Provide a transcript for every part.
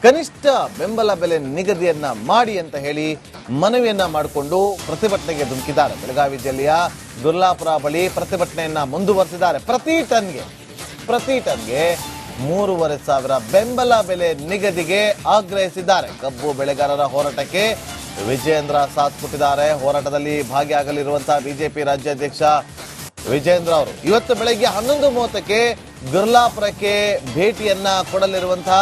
ಕನಿಷ್ಠ ಬೆಂಬಲ ಬೆಲೆ ನಿಗದಿಯನ್ನ ಮಾಡಿ ಅಂತ ಹೇಳಿ ಮನವಿಯನ್ನ ಮಾಡಿಕೊಂಡು ಪ್ರತಿಭಟನೆಗೆ ಧುಮುಕಿದ್ದಾರೆ. ಬೆಳಗಾವಿ ಜಿಲ್ಲೆಯ ಗುರ್ಲಾಪುರ ಬಳಿ ಪ್ರತಿಭಟನೆಯನ್ನ ಮುಂದುವರೆಸಿದ್ದಾರೆ. ಪ್ರತಿ ಟನ್ಗೆ 3,500 ಬೆಂಬಲ ಬೆಲೆ ನಿಗದಿಗೆ ಆಗ್ರಹಿಸಿದ್ದಾರೆ. ಕಬ್ಬು ಬೆಳೆಗಾರರ ಹೋರಾಟಕ್ಕೆ ವಿಜಯೇಂದ್ರ ಸಾಥ್ ಕೊಟ್ಟಿದ್ದಾರೆ. ಹೋರಾಟದಲ್ಲಿ ಭಾಗಿಯಾಗಲಿರುವಂತಹ ಬಿಜೆಪಿ ರಾಜ್ಯಾಧ್ಯಕ್ಷ ವಿಜಯೇಂದ್ರ ಅವರು ಇವತ್ತು ಬೆಳಗ್ಗೆ 11:30ಕ್ಕೆ ಗುರ್ಲಾಪುರಕ್ಕೆ ಭೇಟಿಯನ್ನ ಕೊಡಲಿರುವಂತಹ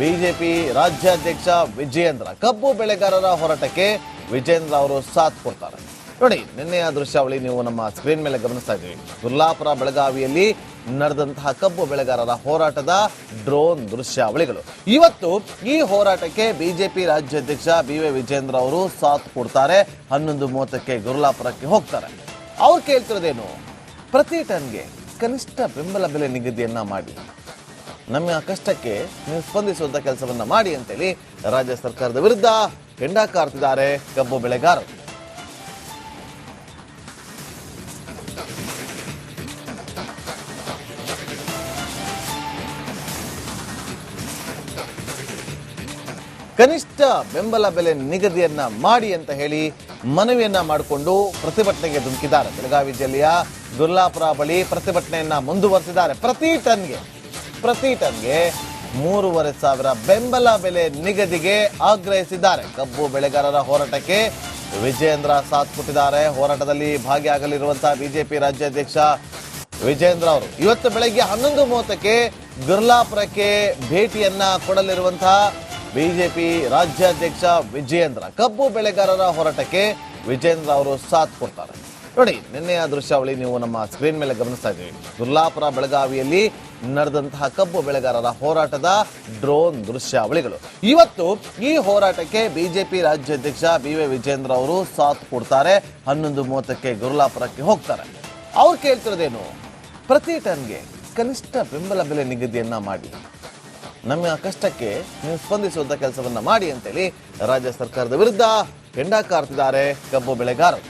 ಬಿಜೆಪಿ ರಾಜ್ಯಾಧ್ಯಕ್ಷ ವಿಜಯೇಂದ್ರ ಕಬ್ಬು ಬೆಳೆಗಾರರ ಹೋರಾಟಕ್ಕೆ ವಿಜಯೇಂದ್ರ ಅವರು ಸಾಥ್ ಕೊಡ್ತಾರೆ. ನೋಡಿ, ನಿನ್ನೆಯ ದೃಶ್ಯಾವಳಿ ನೀವು ನಮ್ಮ ಸ್ಕ್ರೀನ್ ಮೇಲೆ ಗಮನಿಸ್ತಾ ಇದ್ದೀವಿ. ಗುರ್ಲಾಪುರ ಬೆಳಗಾವಿಯಲ್ಲಿ ನಡೆದಂತಹ ಕಬ್ಬು ಬೆಳೆಗಾರರ ಹೋರಾಟದ ಡ್ರೋನ್ ದೃಶ್ಯಾವಳಿಗಳು. ಇವತ್ತು ಈ ಹೋರಾಟಕ್ಕೆ ಬಿಜೆಪಿ ರಾಜ್ಯಾಧ್ಯಕ್ಷ ಬಿ.ವೈ. ವಿಜಯೇಂದ್ರ ಅವರು ಸಾಥ್ ಕೊಡ್ತಾರೆ. 11:30ಕ್ಕೆ ಗುರ್ಲಾಪುರಕ್ಕೆ ಹೋಗ್ತಾರೆ. ಅವ್ರು ಕೇಳ್ತಿರೋದೇನು, ಪ್ರತಿ ಟನ್ಗೆ ಕನಿಷ್ಠ ಬೆಂಬಲ ಬೆಲೆ ನಿಗದಿಯನ್ನ ಮಾಡಿ, ನಮ್ಮ ಕಷ್ಟಕ್ಕೆ ನೀವು ಸ್ಪಂದಿಸುವಂತ ಕೆಲಸವನ್ನ ಮಾಡಿ ಅಂತೇಳಿ ರಾಜ್ಯ ಸರ್ಕಾರದ ವಿರುದ್ಧ ಕೆಂಡ ಕಾರ್ತಿದ್ದಾರೆ ಕಬ್ಬು ಬೆಳೆಗಾರರು. ಕನಿಷ್ಠ ಬೆಂಬಲ ಬೆಲೆ ನಿಗದಿಯನ್ನ ಮಾಡಿ ಅಂತ ಹೇಳಿ ಮನವಿಯನ್ನ ಮಾಡಿಕೊಂಡು ಪ್ರತಿಭಟನೆಗೆ ಧುಮುಕಿದ್ದಾರೆ. ಬೆಳಗಾವಿ ಜಿಲ್ಲೆಯ ಗುರ್ಲಾಪುರ ಬಳಿ ಪ್ರತಿಭಟನೆಯನ್ನ ಮುಂದುವರೆಸಿದ್ದಾರೆ. ಪ್ರತಿ ಟನ್ಗೆ 3,500 ಬೆಂಬಲ ಬೆಲೆ ನಿಗದಿಗೆ ಆಗ್ರಹಿಸಿದ್ದಾರೆ. ಕಬ್ಬು ಬೆಳೆಗಾರರ ಹೋರಾಟಕ್ಕೆ ವಿಜಯೇಂದ್ರ ಸಾಥ್ ಕೊಟ್ಟಿದ್ದಾರೆ. ಹೋರಾಟದಲ್ಲಿ ಭಾಗಿಯಾಗಲಿರುವಂತಹ ಬಿಜೆಪಿ ರಾಜ್ಯಾಧ್ಯಕ್ಷ ವಿಜಯೇಂದ್ರ ಅವರು ಇವತ್ತು ಬೆಳಗ್ಗೆ 11:30ಕ್ಕೆ ಗುರ್ಲಾಪುರಕ್ಕೆ ಭೇಟಿಯನ್ನ ಕೊಡಲಿರುವಂತಹ ಬಿಜೆಪಿ ರಾಜ್ಯಾಧ್ಯಕ್ಷ ವಿಜಯೇಂದ್ರ ಕಬ್ಬು ಬೆಳೆಗಾರರ ಹೋರಾಟಕ್ಕೆ ವಿಜಯೇಂದ್ರ ಅವರು ಸಾಥ್ ಕೊಡ್ತಾರೆ. ನೋಡಿ, ನಿನ್ನೆಯ ದೃಶ್ಯಾವಳಿ ನೀವು ನಮ್ಮ ಸ್ಕ್ರೀನ್ ಮೇಲೆ ಗಮನಿಸ್ತಾ ಇದ್ದೀವಿ. ಗುರ್ಲಾಪುರ ಬೆಳಗಾವಿಯಲ್ಲಿ ನಡೆದಂತಹ ಕಬ್ಬು ಬೆಳೆಗಾರರ ಹೋರಾಟದ ಡ್ರೋನ್ ದೃಶ್ಯಾವಳಿಗಳು. ಇವತ್ತು ಈ ಹೋರಾಟಕ್ಕೆ ಬಿಜೆಪಿ ರಾಜ್ಯಾಧ್ಯಕ್ಷ ಬಿ.ವೈ. ವಿಜಯೇಂದ್ರ ಅವರು ಸಾಥ್ ಕೊಡ್ತಾರೆ. 11:30ಕ್ಕೆ ಗುರ್ಲಾಪುರಕ್ಕೆ ಹೋಗ್ತಾರೆ. ಅವ್ರು ಕೇಳ್ತಿರೋದೇನು, ಪ್ರತಿ ಟನ್ಗೆ ಕನಿಷ್ಠ ಬೆಂಬಲ ಬೆಲೆ ನಿಗದಿಯನ್ನ ಮಾಡಿ, ನಮ್ಮ ಕಷ್ಟಕ್ಕೆ ನೀವು ಸ್ಪಂದಿಸುವಂತ ಕೆಲಸವನ್ನ ಮಾಡಿ ಅಂತೇಳಿ ರಾಜ್ಯ ಸರ್ಕಾರದ ವಿರುದ್ಧ ಕೆಂಡ ಕಾರ್ತಿದ್ದಾರೆ ಕಬ್ಬು ಬೆಳೆಗಾರರು.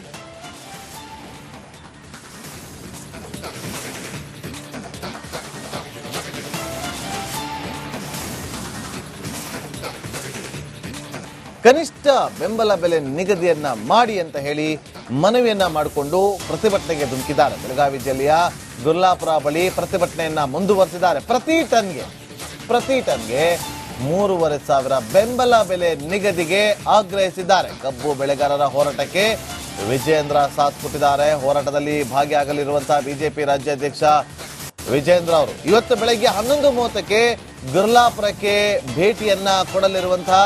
ಕನಿಷ್ಠ ಬೆಂಬಲ ಬೆಲೆ ನಿಗದಿಯನ್ನ ಮಾಡಿ ಅಂತ ಹೇಳಿ ಮನವಿಯನ್ನ ಮಾಡಿಕೊಂಡು ಪ್ರತಿಭಟನೆಗೆ ಧುಮುಕಿದ್ದಾರೆ. ಬೆಳಗಾವಿ ಜಿಲ್ಲೆಯ ಗುರ್ಲಾಪುರ ಬಳಿ ಪ್ರತಿಭಟನೆಯನ್ನ ಮುಂದುವರೆಸಿದ್ದಾರೆ. ಪ್ರತಿ ಟನ್ಗೆ 3,500 ಬೆಂಬಲ ಬೆಲೆ ನಿಗದಿಗೆ ಆಗ್ರಹಿಸಿದ್ದಾರೆ. ಕಬ್ಬು ಬೆಳೆಗಾರರ ಹೋರಾಟಕ್ಕೆ ವಿಜಯೇಂದ್ರ ಸಾಥ್ ಕೊಟ್ಟಿದ್ದಾರೆ. ಹೋರಾಟದಲ್ಲಿ ಭಾಗಿಯಾಗಲಿರುವಂತಹ ಬಿಜೆಪಿ ರಾಜ್ಯಾಧ್ಯಕ್ಷ ವಿಜಯೇಂದ್ರ ಅವರು ಇವತ್ತು ಬೆಳಗ್ಗೆ 11:30ಕ್ಕೆ ಗುರ್ಲಾಪುರಕ್ಕೆ ಭೇಟಿಯನ್ನ ಕೊಡಲಿರುವಂತಹ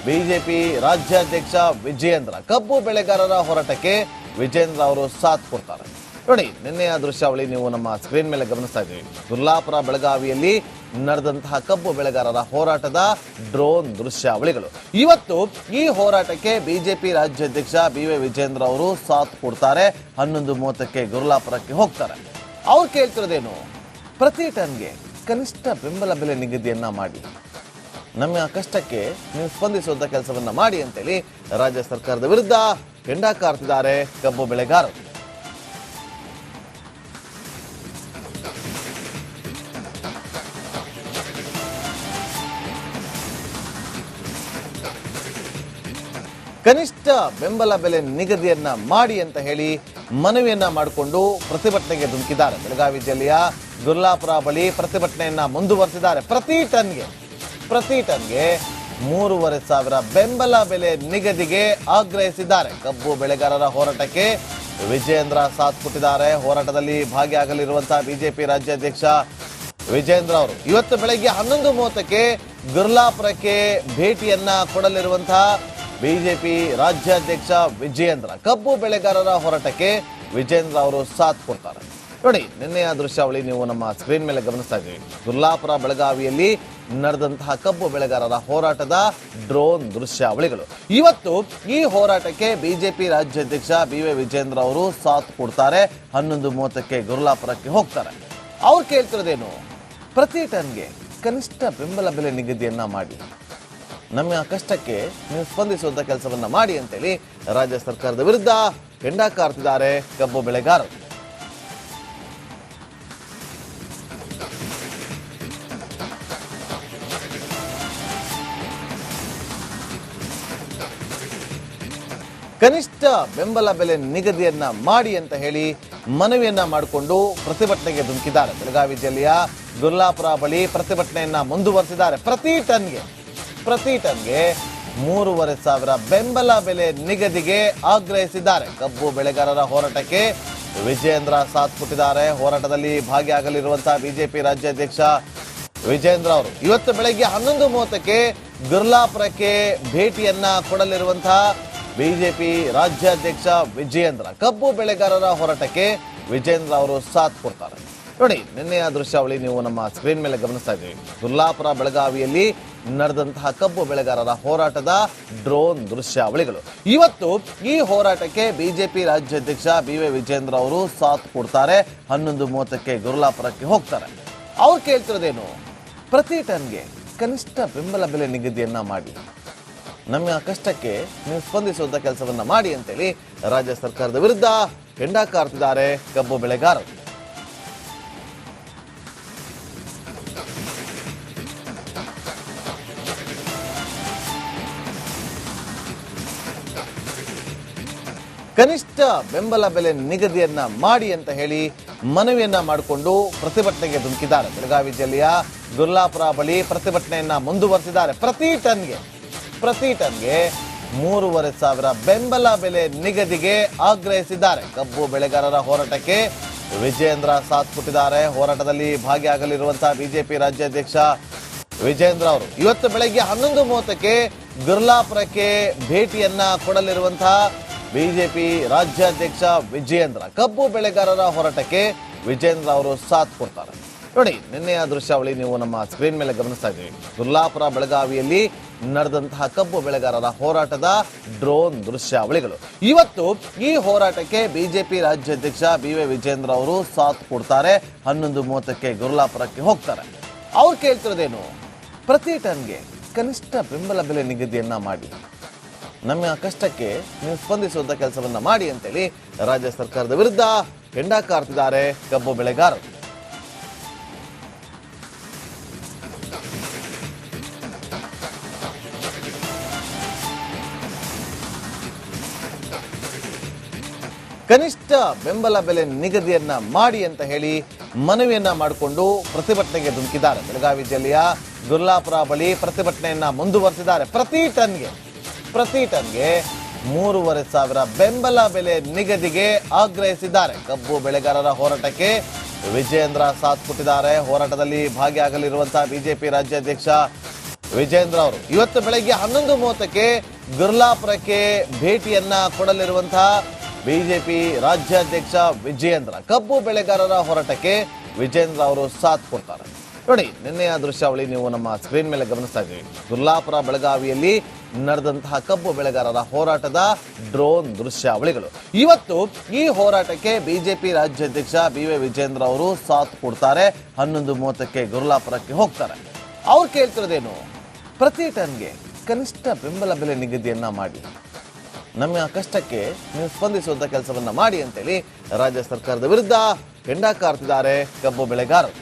ಬಿಜೆಪಿ ರಾಜ್ಯಾಧ್ಯಕ್ಷ ವಿಜಯೇಂದ್ರ ಕಬ್ಬು ಬೆಳೆಗಾರರ ಹೋರಾಟಕ್ಕೆ ವಿಜಯೇಂದ್ರ ಅವರು ಸಾಥ್ ಕೊಡ್ತಾರೆ. ನೋಡಿ, ನಿನ್ನೆಯ ದೃಶ್ಯಾವಳಿ ನೀವು ನಮ್ಮ ಸ್ಕ್ರೀನ್ ಮೇಲೆ ಗಮನಿಸ್ತಾ ಇದ್ದೀವಿ. ಗುರ್ಲಾಪುರ ಬೆಳಗಾವಿಯಲ್ಲಿ ನಡೆದಂತಹ ಕಬ್ಬು ಬೆಳೆಗಾರರ ಹೋರಾಟದ ಡ್ರೋನ್ ದೃಶ್ಯಾವಳಿಗಳು. ಇವತ್ತು ಈ ಹೋರಾಟಕ್ಕೆ ಬಿಜೆಪಿ ರಾಜ್ಯಾಧ್ಯಕ್ಷ ಬಿ.ವೈ. ವಿಜಯೇಂದ್ರ ಅವರು ಸಾಥ್ ಕೊಡ್ತಾರೆ. 11:30ಕ್ಕೆ ಗುರ್ಲಾಪುರಕ್ಕೆ ಹೋಗ್ತಾರೆ. ಅವ್ರು ಕೇಳ್ತಿರೋದೇನು, ಪ್ರತಿ ಟನ್ಗೆ ಕನಿಷ್ಠ ಬೆಂಬಲ ಬೆಲೆ ನಿಗದಿಯನ್ನ ಮಾಡಿ, ನಮ್ಮ ಕಷ್ಟಕ್ಕೆ ನೀವು ಸ್ಪಂದಿಸುವಂತ ಕೆಲಸವನ್ನ ಮಾಡಿ ಅಂತೇಳಿ ರಾಜ್ಯ ಸರ್ಕಾರದ ವಿರುದ್ಧ ಕೆಂಡ ಕಾರ್ತಿದ್ದಾರೆ ಕಬ್ಬು ಬೆಳೆಗಾರರು. ಕನಿಷ್ಠ ಬೆಂಬಲ ಬೆಲೆ ನಿಗದಿಯನ್ನ ಮಾಡಿ ಅಂತ ಹೇಳಿ ಮನವಿಯನ್ನ ಮಾಡಿಕೊಂಡು ಪ್ರತಿಭಟನೆಗೆ ಧುಮುಕಿದ್ದಾರೆ. ಬೆಳಗಾವಿ ಜಿಲ್ಲೆಯ ಗುರ್ಲಾಪುರ ಬಳಿ ಪ್ರತಿಭಟನೆಯನ್ನ ಮುಂದುವರೆಸಿದ್ದಾರೆ. ಪ್ರತಿ ಟನ್ಗೆ 3,500 ಬೆಂಬಲ ಬೆಲೆ ನಿಗದಿಗೆ ಆಗ್ರಹಿಸಿದ್ದಾರೆ. ಕಬ್ಬು ಬೆಳೆಗಾರರ ಹೋರಾಟಕ್ಕೆ ವಿಜಯೇಂದ್ರ ಸಾಥ್ ಕೊಟ್ಟಿದ್ದಾರೆ. ಹೋರಾಟದಲ್ಲಿ ಭಾಗಿಯಾಗಲಿರುವಂತಹ ಬಿಜೆಪಿ ರಾಜ್ಯಾಧ್ಯಕ್ಷ ವಿಜಯೇಂದ್ರ ಅವರು ಇವತ್ತು ಬೆಳಗ್ಗೆ 11:30ಕ್ಕೆ ಗುರ್ಲಾಪುರಕ್ಕೆ ಭೇಟಿಯನ್ನ ಕೊಡಲಿರುವಂತಹ ಬಿಜೆಪಿ ರಾಜ್ಯಾಧ್ಯಕ್ಷ ವಿಜಯೇಂದ್ರ ಕಬ್ಬು ಬೆಳೆಗಾರರ ಹೋರಾಟಕ್ಕೆ ವಿಜಯೇಂದ್ರ ಅವರು ಸಾಥ್ ಕೊಡ್ತಾರೆ. ನೋಡಿ, ನಿನ್ನೆಯ ದೃಶ್ಯಾವಳಿ ನೀವು ನಮ್ಮ ಸ್ಕ್ರೀನ್ ಮೇಲೆ ಗಮನಿಸ್ತಾ ಇದ್ದೀವಿ. ಗುರ್ಲಾಪುರ ಬೆಳಗಾವಿಯಲ್ಲಿ ನಡೆದಂತಹ ಕಬ್ಬು ಬೆಳೆಗಾರರ ಹೋರಾಟದ ಡ್ರೋನ್ ದೃಶ್ಯಾವಳಿಗಳು. ಇವತ್ತು ಈ ಹೋರಾಟಕ್ಕೆ ಬಿಜೆಪಿ ರಾಜ್ಯಾಧ್ಯಕ್ಷ ಬಿ.ವೈ. ವಿಜಯೇಂದ್ರ ಅವರು ಸಾಥ್ ಕೊಡ್ತಾರೆ. 11:30ಕ್ಕೆ ಗುರ್ಲಾಪುರಕ್ಕೆ ಹೋಗ್ತಾರೆ. ಅವ್ರು ಕೇಳ್ತಿರೋದೇನು, ಪ್ರತಿ ಟನ್ಗೆ ಕನಿಷ್ಠ ಬೆಂಬಲ ಬೆಲೆ ನಿಗದಿಯನ್ನ ಮಾಡಿ, ನಮ್ಮ ಕಷ್ಟಕ್ಕೆ ನೀವು ಸ್ಪಂದಿಸುವಂತ ಕೆಲಸವನ್ನ ಮಾಡಿ ಅಂತೇಳಿ ರಾಜ್ಯ ಸರ್ಕಾರದ ವಿರುದ್ಧ ಕೆಂಡ ಕಾರ್ತಿದ್ದಾರೆ ಕಬ್ಬು ಬೆಳೆಗಾರರು. ಕನಿಷ್ಠ ಬೆಂಬಲ ಬೆಲೆ ನಿಗದಿಯನ್ನ ಮಾಡಿ ಅಂತ ಹೇಳಿ ಮನವಿಯನ್ನ ಮಾಡಿಕೊಂಡು ಪ್ರತಿಭಟನೆಗೆ ಧುಮುಕಿದ್ದಾರೆ. ಬೆಳಗಾವಿ ಜಿಲ್ಲೆಯ ಗುರ್ಲಾಪುರ ಬಳಿ ಪ್ರತಿಭಟನೆಯನ್ನ ಮುಂದುವರೆಸಿದ್ದಾರೆ. ಪ್ರತಿ ಟನ್ಗೆ 3,500 ಬೆಂಬಲ ಬೆಲೆ ನಿಗದಿಗೆ ಆಗ್ರಹಿಸಿದ್ದಾರೆ. ಕಬ್ಬು ಬೆಳೆಗಾರರ ಹೋರಾಟಕ್ಕೆ ವಿಜಯೇಂದ್ರ ಸಾಥ್ ಕೊಟ್ಟಿದ್ದಾರೆ. ಹೋರಾಟದಲ್ಲಿ ಭಾಗಿಯಾಗಲಿರುವಂತಹ ಬಿಜೆಪಿ ರಾಜ್ಯಾಧ್ಯಕ್ಷ ವಿಜಯೇಂದ್ರ ಅವರು ಇವತ್ತು ಬೆಳಗ್ಗೆ 11:30ಕ್ಕೆ ಗುರ್ಲಾಪುರಕ್ಕೆ ಭೇಟಿಯನ್ನ ಕೊಡಲಿರುವಂತಹ ಬಿಜೆಪಿ ರಾಜ್ಯಾಧ್ಯಕ್ಷ ವಿಜಯೇಂದ್ರ ಕಬ್ಬು ಬೆಳೆಗಾರರ ಹೋರಾಟಕ್ಕೆ ವಿಜಯೇಂದ್ರ ಅವರು ಸಾಥ್ ಕೊಡ್ತಾರೆ. ನೋಡಿ, ನಿನ್ನೆಯ ದೃಶ್ಯಾವಳಿ ನೀವು ನಮ್ಮ ಸ್ಕ್ರೀನ್ ಮೇಲೆ ಗಮನಿಸ್ತಾ ಇದ್ದೀವಿ. ಗುರ್ಲಾಪುರ ಬೆಳಗಾವಿಯಲ್ಲಿ ನಡೆದಂತಹ ಕಬ್ಬು ಬೆಳೆಗಾರರ ಹೋರಾಟದ ಡ್ರೋನ್ ದೃಶ್ಯಾವಳಿಗಳು. ಇವತ್ತು ಈ ಹೋರಾಟಕ್ಕೆ ಬಿಜೆಪಿ ರಾಜ್ಯಾಧ್ಯಕ್ಷ ಬಿ.ವೈ. ವಿಜಯೇಂದ್ರ ಅವರು ಸಾಥ್ ಕೊಡ್ತಾರೆ. 11:30ಕ್ಕೆ ಗುರ್ಲಾಪುರಕ್ಕೆ ಹೋಗ್ತಾರೆ. ಅವ್ರು ಕೇಳ್ತಿರೋದೇನು, ಪ್ರತಿ ಟನ್ಗೆ ಕನಿಷ್ಠ ಬೆಂಬಲ ಬೆಲೆ ನಿಗದಿಯನ್ನ ಮಾಡಿ, ನಮ್ಮ ಕಷ್ಟಕ್ಕೆ ನೀವು ಸ್ಪಂದಿಸುವಂತ ಕೆಲಸವನ್ನ ಮಾಡಿ ಅಂತೇಳಿ ರಾಜ್ಯ ಸರ್ಕಾರದ ವಿರುದ್ಧ ಕೆಂಡ ಕಾರ್ತಿದ್ದಾರೆ ಕಬ್ಬು ಬೆಳೆಗಾರರು. ಕನಿಷ್ಠ ಬೆಂಬಲ ಬೆಲೆ ನಿಗದಿಯನ್ನ ಮಾಡಿ ಅಂತ ಹೇಳಿ ಮನವಿಯನ್ನ ಮಾಡಿಕೊಂಡು ಪ್ರತಿಭಟನೆಗೆ ಧುಮುಕಿದ್ದಾರೆ. ಬೆಳಗಾವಿ ಜಿಲ್ಲೆಯ ಗುರ್ಲಾಪುರ ಬಳಿ ಪ್ರತಿಭಟನೆಯನ್ನ ಮುಂದುವರೆಸಿದ್ದಾರೆ. ಪ್ರತಿ ಟನ್ಗೆ 3,500 ಬೆಂಬಲ ಬೆಲೆ ನಿಗದಿಗೆ ಆಗ್ರಹಿಸಿದ್ದಾರೆ. ಕಬ್ಬು ಬೆಳೆಗಾರರ ಹೋರಾಟಕ್ಕೆ ವಿಜಯೇಂದ್ರ ಸಾಥ್ ಕೊಟ್ಟಿದ್ದಾರೆ. ಹೋರಾಟದಲ್ಲಿ ಭಾಗಿಯಾಗಲಿರುವಂತಹ ಬಿಜೆಪಿ ರಾಜ್ಯಾಧ್ಯಕ್ಷ ವಿಜಯೇಂದ್ರ ಅವರು ಇವತ್ತು ಬೆಳಗ್ಗೆ 11:30ಕ್ಕೆ ಗುರ್ಲಾಪುರಕ್ಕೆ ಭೇಟಿಯನ್ನ ಕೊಡಲಿರುವಂತಹ ಬಿಜೆಪಿ ರಾಜ್ಯಾಧ್ಯಕ್ಷ ವಿಜಯೇಂದ್ರ ಕಬ್ಬು ಬೆಳೆಗಾರರ ಹೋರಾಟಕ್ಕೆ ವಿಜಯೇಂದ್ರ ಅವರು ಸಾಥ್ ಕೊಡ್ತಾರೆ. ನೋಡಿ, ನಿನ್ನೆಯ ದೃಶ್ಯಾವಳಿ ನೀವು ನಮ್ಮ ಸ್ಕ್ರೀನ್ ಮೇಲೆ ಗಮನಿಸ್ತಾ ಇದ್ದೀವಿ. ಗುರ್ಲಾಪುರ ಬೆಳಗಾವಿಯಲ್ಲಿ ನಡೆದಂತಹ ಕಬ್ಬು ಬೆಳೆಗಾರರ ಹೋರಾಟದ ಡ್ರೋನ್ ದೃಶ್ಯಾವಳಿಗಳು. ಇವತ್ತು ಈ ಹೋರಾಟಕ್ಕೆ ಬಿಜೆಪಿ ರಾಜ್ಯಾಧ್ಯಕ್ಷ ಬಿ.ವೈ. ವಿಜಯೇಂದ್ರ ಅವರು ಸಾಥ್ ಕೊಡ್ತಾರೆ. 11:30ಕ್ಕೆ ಗುರ್ಲಾಪುರಕ್ಕೆ ಹೋಗ್ತಾರೆ. ಅವ್ರು ಕೇಳ್ತಿರೋದೇನು, ಪ್ರತಿ ಟನ್ಗೆ ಕನಿಷ್ಠ ಬೆಂಬಲ ಬೆಲೆ ನಿಗದಿಯನ್ನ ಮಾಡಿ, ನಮ್ಮ ಕಷ್ಟಕ್ಕೆ ನೀವು ಸ್ಪಂದಿಸುವಂತ ಕೆಲಸವನ್ನ ಮಾಡಿ ಅಂತೇಳಿ ರಾಜ್ಯ ಸರ್ಕಾರದ ವಿರುದ್ಧ ಕೆಂಡ ಕಾರ್ತಿದ್ದಾರೆ ಕಬ್ಬು ಬೆಳೆಗಾರರು. ಕನಿಷ್ಠ ಬೆಂಬಲ ಬೆಲೆ ನಿಗದಿಯನ್ನ ಮಾಡಿ ಅಂತ ಹೇಳಿ ಮನವಿಯನ್ನ ಮಾಡಿಕೊಂಡು ಪ್ರತಿಭಟನೆಗೆ ಧುಮುಕಿದ್ದಾರೆ. ಬೆಳಗಾವಿ ಜಿಲ್ಲೆಯ ಗುರ್ಲಾಪುರ ಬಳಿ ಪ್ರತಿಭಟನೆಯನ್ನ ಮುಂದುವರೆಸಿದ್ದಾರೆ. ಪ್ರತಿ ಟನ್ಗೆ 3,500 ಬೆಂಬಲ ಬೆಲೆ ನಿಗದಿಗೆ ಆಗ್ರಹಿಸಿದ್ದಾರೆ. ಕಬ್ಬು ಬೆಳೆಗಾರರ ಹೋರಾಟಕ್ಕೆ ವಿಜಯೇಂದ್ರ ಸಾಥ್ ಕೊಟ್ಟಿದ್ದಾರೆ. ಹೋರಾಟದಲ್ಲಿ ಭಾಗಿಯಾಗಲಿರುವಂತಹ ಬಿಜೆಪಿ ರಾಜ್ಯಾಧ್ಯಕ್ಷ ವಿಜಯೇಂದ್ರ ಅವರು ಇವತ್ತು ಬೆಳಗ್ಗೆ 11:30ಕ್ಕೆ ಗುರ್ಲಾಪುರಕ್ಕೆ ಭೇಟಿಯನ್ನ ಕೊಡಲಿರುವಂತಹ ಬಿಜೆಪಿ ರಾಜ್ಯಾಧ್ಯಕ್ಷ ವಿಜಯೇಂದ್ರ ಕಬ್ಬು ಬೆಳೆಗಾರರ ಹೋರಾಟಕ್ಕೆ ವಿಜಯೇಂದ್ರ ಅವರು ಸಾಥ್ ಕೊಡ್ತಾರೆ. ನೋಡಿ, ನಿನ್ನೆಯ ದೃಶ್ಯಾವಳಿ ನೀವು ನಮ್ಮ ಸ್ಕ್ರೀನ್ ಮೇಲೆ ಗಮನಿಸ್ತಾ ಇದ್ದೀವಿ. ಗುರ್ಲಾಪುರ ಬೆಳಗಾವಿಯಲ್ಲಿ ನಡೆದಂತಹ ಕಬ್ಬು ಬೆಳೆಗಾರರ ಹೋರಾಟದ ಡ್ರೋನ್ ದೃಶ್ಯಾವಳಿಗಳು. ಇವತ್ತು ಈ ಹೋರಾಟಕ್ಕೆ ಬಿಜೆಪಿ ರಾಜ್ಯಾಧ್ಯಕ್ಷ ಬಿ.ವೈ. ವಿಜಯೇಂದ್ರ ಅವರು ಸಾಥ್ ಕೊಡ್ತಾರೆ. 11:30ಕ್ಕೆ ಗುರ್ಲಾಪುರಕ್ಕೆ ಹೋಗ್ತಾರೆ. ಅವ್ರು ಕೇಳ್ತಿರೋದೇನು, ಪ್ರತಿ ಟನ್ಗೆ ಕನಿಷ್ಠ ಬೆಂಬಲ ಬೆಲೆ ನಿಗದಿಯನ್ನ ಮಾಡಿ, ನಮ್ಮ ಕಷ್ಟಕ್ಕೆ ನೀವು ಸ್ಪಂದಿಸುವಂತ ಕೆಲಸವನ್ನ ಮಾಡಿ ಅಂತೇಳಿ ರಾಜ್ಯ ಸರ್ಕಾರದ ವಿರುದ್ಧ ಕೆಂಡ ಕಾರ್ತಿದ್ದಾರೆ ಕಬ್ಬು ಬೆಳೆಗಾರರು.